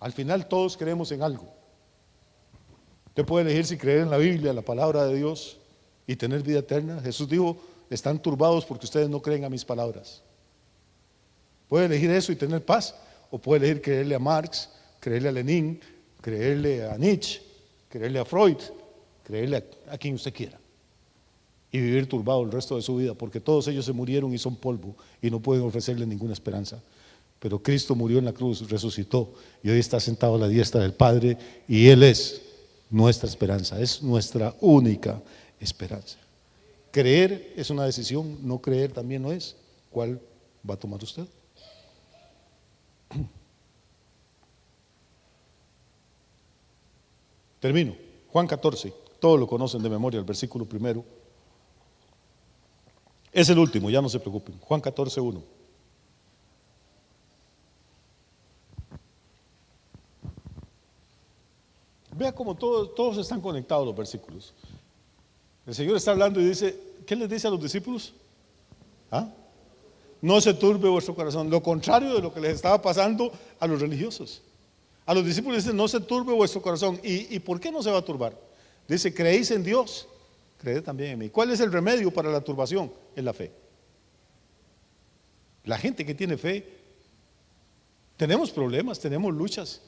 S2: Al final todos creemos en algo. Usted puede elegir si creer en la Biblia, la palabra de Dios, y tener vida eterna. Jesús dijo: están turbados porque ustedes no creen a mis palabras. Puede elegir eso y tener paz, o puede elegir creerle a Marx, creerle a Lenin, creerle a Nietzsche, creerle a Freud, creerle a quien usted quiera, y vivir turbado el resto de su vida, porque todos ellos se murieron y son polvo y no pueden ofrecerle ninguna esperanza. Pero Cristo murió en la cruz, resucitó y hoy está sentado a la diestra del Padre, y Él es nuestra esperanza, es nuestra única esperanza. Creer es una decisión, no creer también lo es. ¿Cuál va a tomar usted? Termino. Juan 14, todos lo conocen de memoria, el versículo primero. Es el último, ya no se preocupen. Juan 14, 1. Vea cómo todos están conectados los versículos. El Señor está hablando y dice, ¿qué les dice a los discípulos? ¿Ah? No se turbe vuestro corazón. Lo contrario de lo que les estaba pasando a los religiosos. A los discípulos dice, no se turbe vuestro corazón. ¿Y por qué no se va a turbar? Dice, creéis en Dios, creed también en mí. ¿Cuál es el remedio para la turbación? Es la fe. La gente que tiene fe, tenemos problemas, tenemos luchas,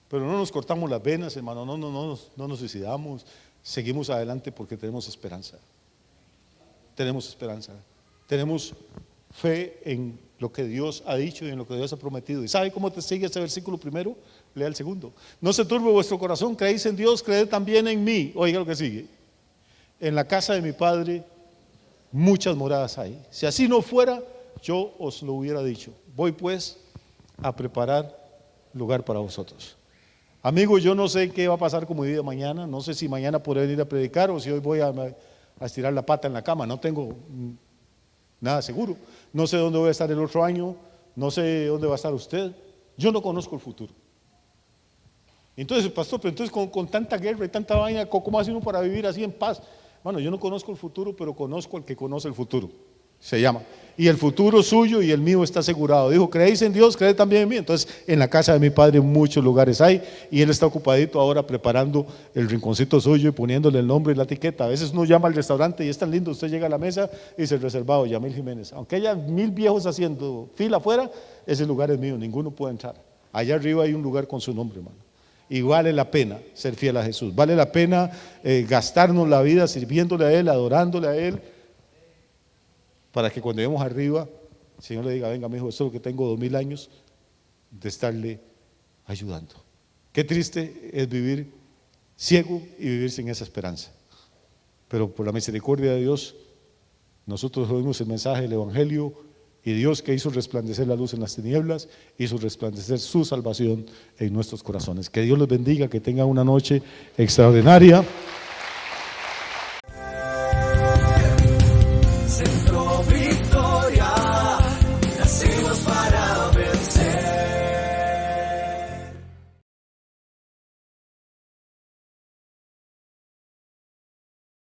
S2: pero no nos cortamos las venas, hermano, no nos suicidamos, seguimos adelante porque tenemos esperanza. Tenemos esperanza, tenemos fe en lo que Dios ha dicho y en lo que Dios ha prometido. ¿Y sabe cómo te sigue ese versículo primero? Lea el segundo. No se turbe vuestro corazón, creéis en Dios, creed también en mí. Oiga lo que sigue. En la casa de mi Padre muchas moradas hay. Si así no fuera, yo os lo hubiera dicho. Voy pues a preparar lugar para vosotros. Amigo, yo no sé qué va a pasar con mi vida mañana, no sé si mañana podré venir a predicar o si hoy voy a estirar la pata en la cama, no tengo nada seguro. No sé dónde voy a estar el otro año, no sé dónde va a estar usted, yo no conozco el futuro. Entonces, pastor, pero entonces con tanta guerra y tanta vaina, ¿cómo hace uno para vivir así en paz? Bueno, yo no conozco el futuro, pero conozco al que conoce el futuro. Se llama. Y el futuro suyo y el mío está asegurado. Dijo, creéis en Dios, creed también en mí. Entonces, en la casa de mi Padre muchos lugares hay, y Él está ocupadito ahora preparando el rinconcito suyo y poniéndole el nombre y la etiqueta. A veces uno llama al restaurante y es tan lindo, usted llega a la mesa y dice, reservado, Yamil Jiménez. Aunque haya 1000 viejos haciendo fila afuera, ese lugar es mío, ninguno puede entrar. Allá arriba hay un lugar con su nombre, hermano. Y vale la pena ser fiel a Jesús, vale la pena gastarnos la vida sirviéndole a Él, adorándole a Él, para que cuando lleguemos arriba, el Señor le diga, venga, mi hijo, esto es lo que tengo 2000 años de estarle ayudando. Qué triste es vivir ciego y vivir sin esa esperanza. Pero por la misericordia de Dios, nosotros oímos el mensaje del Evangelio, y Dios, que hizo resplandecer la luz en las tinieblas, hizo resplandecer su salvación en nuestros corazones. Que Dios los bendiga, que tengan una noche extraordinaria.